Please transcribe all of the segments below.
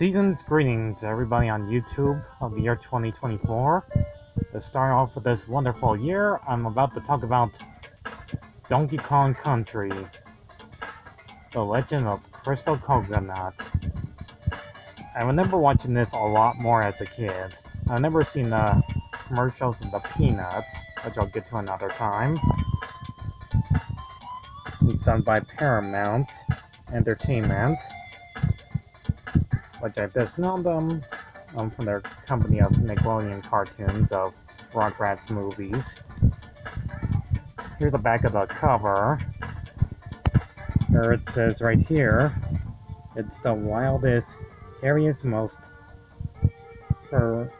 Season's greetings to everybody on YouTube of the year 2024. To start off with this wonderful year, I'm about to talk about Donkey Kong Country, The Legend of Crystal Coconut. I remember watching this a lot more as a kid. I remember seeing the commercials of the Peanuts, which I'll get to another time. It's done by Paramount Entertainment, which I just know them from their company of Nickelodeon cartoons of Rugrats movies. Here's the back of the cover. There it says right here, it's the wildest, hairiest, most purchased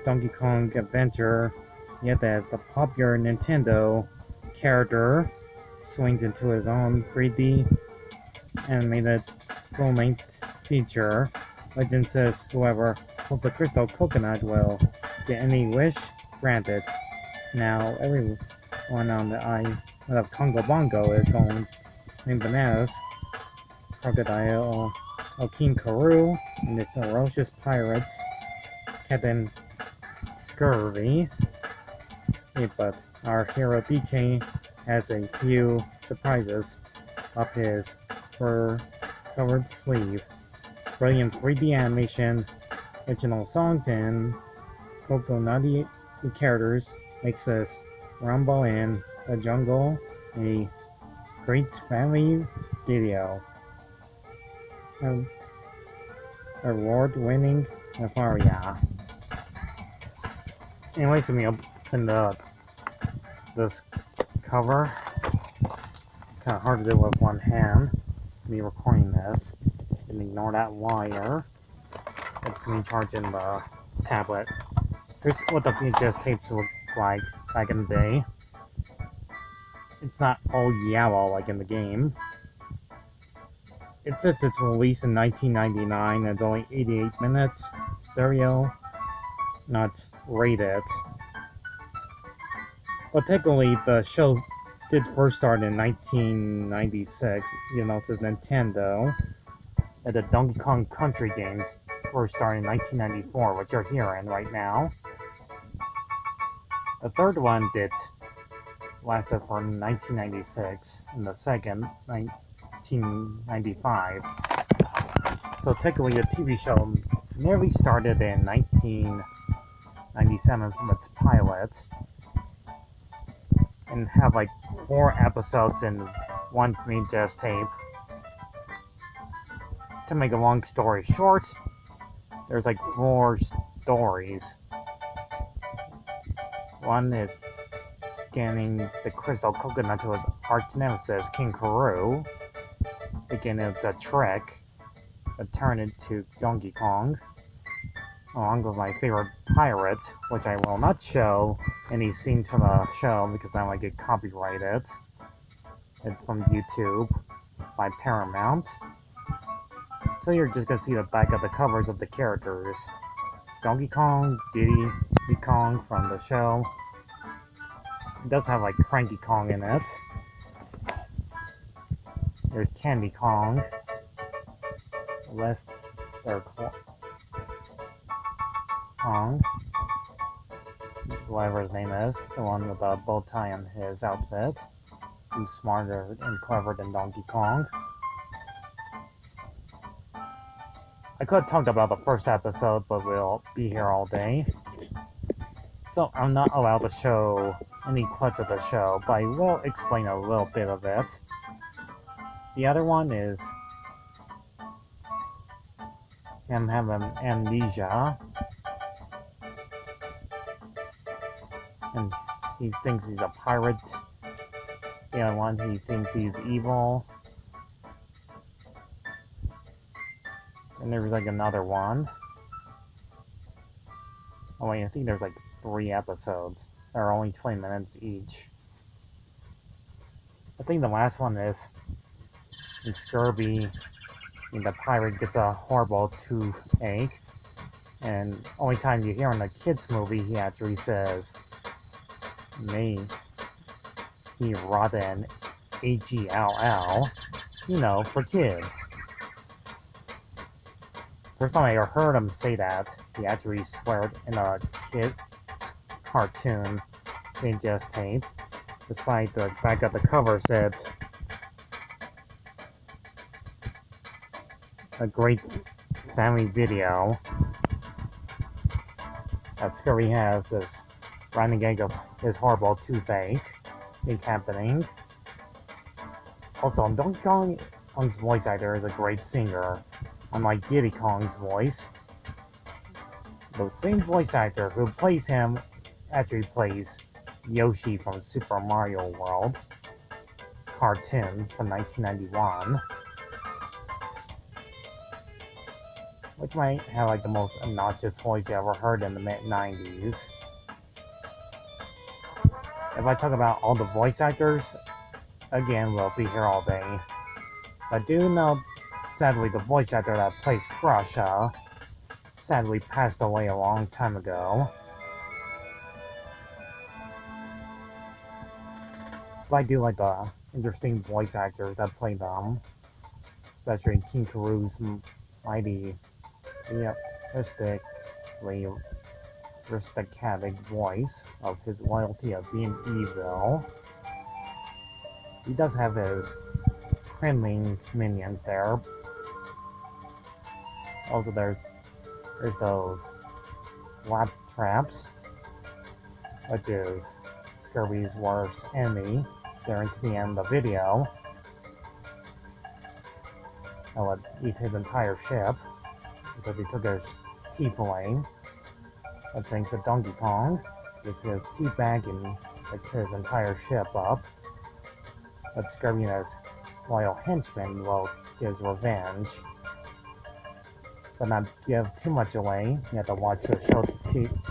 Donkey Kong adventure, yet as the popular Nintendo character swings into his own 3D animated full-length feature. Legend says whoever holds the crystal coconut will get any wish granted. Now everyone on the island of Congo Bongo is going bananas. Crocodile King Karoo and his ferocious pirates, Captain Scurvy. But our hero DK has a few surprises up his fur-covered sleeve. Brilliant 3D animation, original songs, and coconutty characters makes this Rumble in the Jungle a great family video. Award-winning Nefaria. Anyways, let me open this cover. Kind of hard to do with one hand. Me recording this. And ignore that wire. It's me charging the tablet. Here's what the VHS tapes look like back in the day. It's not all yellow like in the game. It says it's released in 1999 and it's only 88 minutes. Stereo, not rated. But technically, the show did first start in 1996, even though it says Nintendo. And the Donkey Kong Country games first started in 1994, which you're hearing right now. The third one lasted from 1996, and the second, 1995. So technically, the TV show nearly started in 1997 from its pilot, and have like 4 episodes in one VHS tape. To make a long story short, there's like 4 stories. One is getting the crystal coconut to his arch nemesis, King Karoo. Again, it's a trick that turned into Donkey Kong, along with my favorite pirate, which I will not show any scenes from the show because I might get copyrighted. It's from YouTube by Paramount. So you're just gonna see the back of the covers of the characters. Donkey Kong, Diddy Kong from the show. It does have like Cranky Kong in it. There's Candy Kong. There's Kong. Whatever his name is. The one with a bow tie on his outfit. Who's smarter and clever than Donkey Kong. I could have talked about the first episode, but we'll be here all day. So I'm not allowed to show any clips of the show, but I will explain a little bit of it. The other one is him having amnesia, and he thinks he's a pirate. The other one, he thinks he's evil. And there's like another one. Oh wait, I think there's like 3 episodes. They're only 20 minutes each. I think the last one is in Scurvy, the pirate gets a horrible toothache. And only time you hear in the kids movie, he actually says, "May he rot in Hell," you know, for kids. First time I ever heard him say that, he actually sweared in a kid's cartoon VHS tape, despite the fact that the cover said a great family video that Scurry has this running gag of his horrible toothache happening. Also, Donkey Kong's voice actor is a great singer, unlike Diddy Kong's voice. The same voice actor who plays him actually plays Yoshi from Super Mario World cartoon from 1991, which might have like the most obnoxious voice you ever heard in the mid-90s. If I talk about all the voice actors, again, we'll be here all day. I do know, sadly, the voice actor that plays Crusher sadly passed away a long time ago. But I do like the interesting voice actors that play them, especially King Karu's mighty, aristocratic voice of his loyalty of being evil. He does have his friendly minions there. Also, there's those lap traps, which is Scurry's worst enemy during the end of the video. I would eat his entire ship because he took his teeth away. But thanks to Donkey Kong, gets his teeth back and gets his entire ship up. But Scurry and his loyal henchman will get his revenge. But not give too much away. You have to watch the show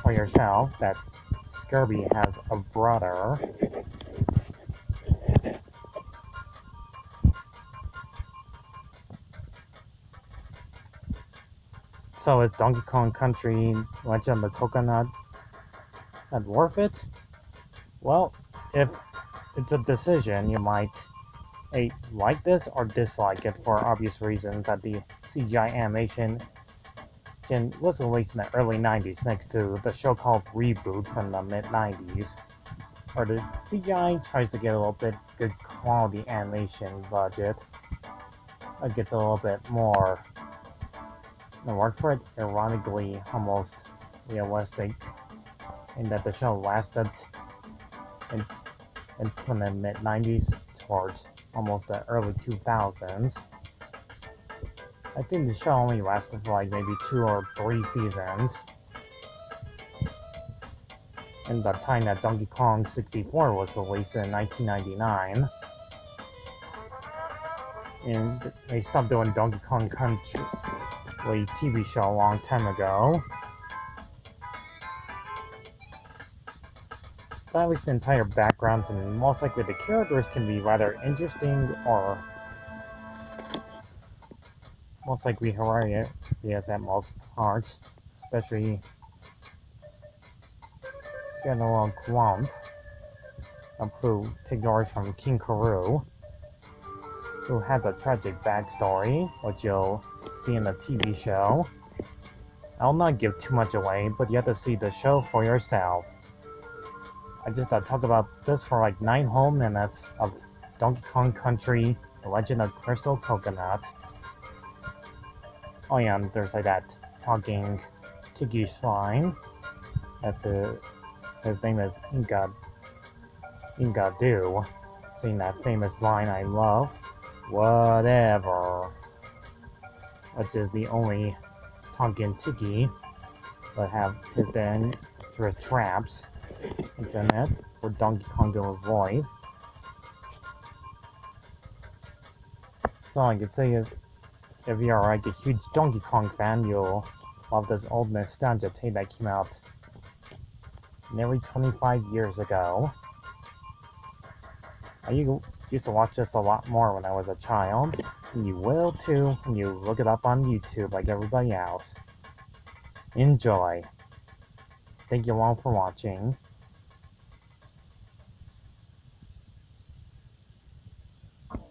for yourself that Scurry has a brother. So is Donkey Kong Country Legend of the Coconut worth it? Well, if it's a decision, you might like this or dislike it for obvious reasons that the CGI animation was released in the early 90s next to the show called Reboot from the mid-90s, where the CGI tries to get a little bit good quality animation budget. It gets a little bit more, the word for it, ironically almost realistic, in that the show lasted from the mid-90s towards almost the early 2000s. I think the show only lasted for like maybe 2 or 3 seasons. In the time that Donkey Kong 64 was released in 1999. And they stopped doing Donkey Kong Country TV show a long time ago. But at least the entire backgrounds and most likely the characters can be rather interesting or most likely hilarious at most parts, especially General Grump, who takes orders from King Karoo, who has a tragic backstory, which you'll see in the TV show. I'll not give too much away, but you have to see the show for yourself. I just talk about this for like 9 whole minutes of Donkey Kong Country, The Legend of Crystal Coconut. Oh yeah, and there's like that talking Tiki Slime. His name is Inga-Do, saying that famous line, "I love whatever," which is the only Tonkin Tiki that have his dangerous traps in it for Donkey Kong to avoid. So all I can say is, if you are like a huge Donkey Kong fan, you'll love this old nostalgia tape that came out nearly 25 years ago. I used to watch this a lot more when I was a child, and you will too when you look it up on YouTube like everybody else. Enjoy. Thank you all for watching.